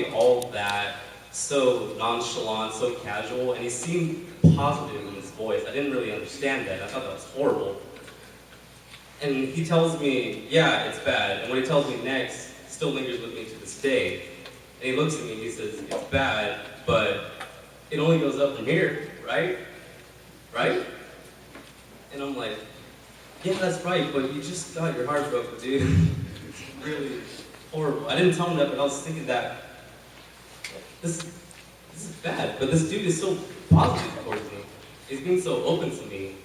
all that, so nonchalant, so casual, and he seemed positive in his voice. I didn't really understand that. I thought that was horrible. And he tells me, yeah, it's bad. And what he tells me next still lingers with me to this day. And he looks at me and he says, it's bad, but it only goes up from here, right? Right? And I'm like, yeah, that's right, but you just got your heart broken, dude. It's really horrible. I didn't tell him that, but I was thinking that this is bad. But this dude is so positive towards me. He's being so open to me.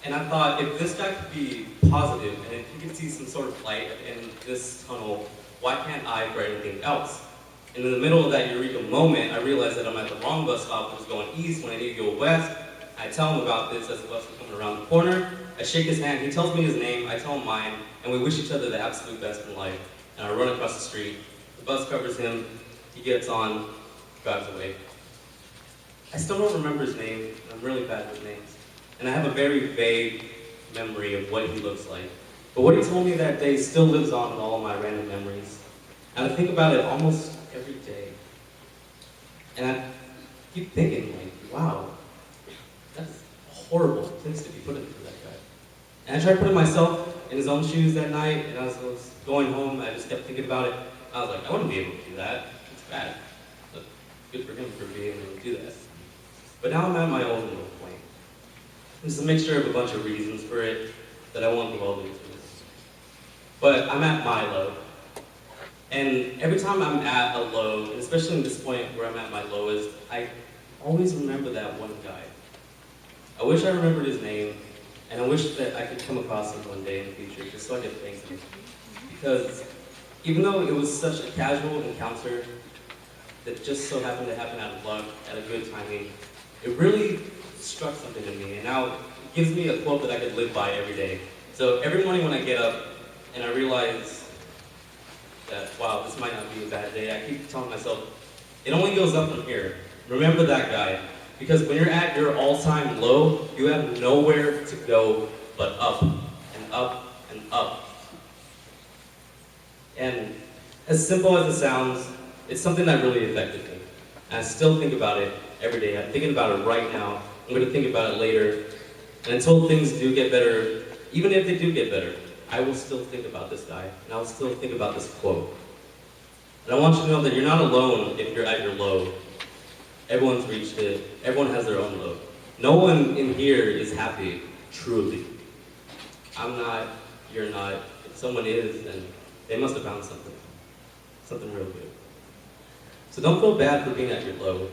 And I thought, if this guy could be positive, and if he could see some sort of light in this tunnel, why can't I for anything else? And in the middle of that eureka moment, I realized that I'm at the wrong bus stop. I was going east when I need to go west. I tell him about this as the bus is coming around the corner. I shake his hand, he tells me his name, I tell him mine, and we wish each other the absolute best in life. And I run across the street. The bus covers him, he gets on, drives away. I still don't remember his name, and I'm really bad with names. And I have a very vague memory of what he looks like. But what he told me that day still lives on in all of my random memories. And I think about it almost every day. And I keep thinking, like, wow, that's a horrible place to be put into for that guy. And I tried putting myself in his own shoes that night, and as I was going home, I just kept thinking about it. I was like, I wouldn't be able to do that. It's bad. But good for him for being able to do that. But now I'm at my own little point. There's a mixture of a bunch of reasons for it that I won't dwell into. But I'm at my low. And every time I'm at a low, and especially in this point where I'm at my lowest, I always remember that one guy. I wish I remembered his name, and I wish that I could come across him one day in the future, just so I could thank him. Because even though it was such a casual encounter that just so happened to happen out of luck, at a good timing, it really struck something in me, and now it gives me a quote that I could live by every day. So every morning when I get up and I realize that, wow, this might not be a bad day, I keep telling myself, it only goes up from here. Remember that guy. Because when you're at your all-time low, you have nowhere to go but up and up and up. And as simple as it sounds, it's something that really affected me. And I still think about it every day. I'm thinking about it right now. I'm going to think about it later. And until things do get better, even if they do get better, I will still think about this guy. And I will still think about this quote. And I want you to know that you're not alone if you're at your low. Everyone's reached it. Everyone has their own low. No one in here is happy, truly. I'm not, you're not. If someone is, then they must have found something. Something real good. So don't feel bad for being at your low.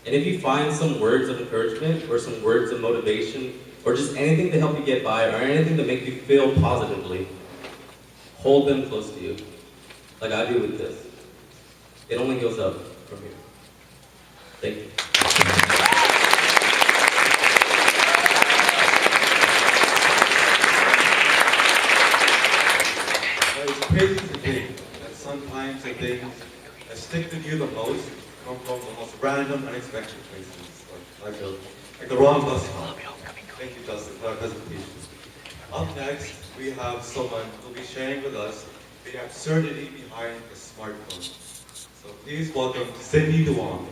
And if you find some words of encouragement, or some words of motivation, or just anything to help you get by, or anything to make you feel positively, hold them close to you, like I do with this. It only goes up from here. Thank you. It's crazy to think that sometimes the things that stick with you the most come from the most random, unexpected places, like the wrong bus stop. Thank you, Justin, for our presentation. Up next, we have someone who will be sharing with us the absurdity behind the smartphone. So please welcome Cindy Duong.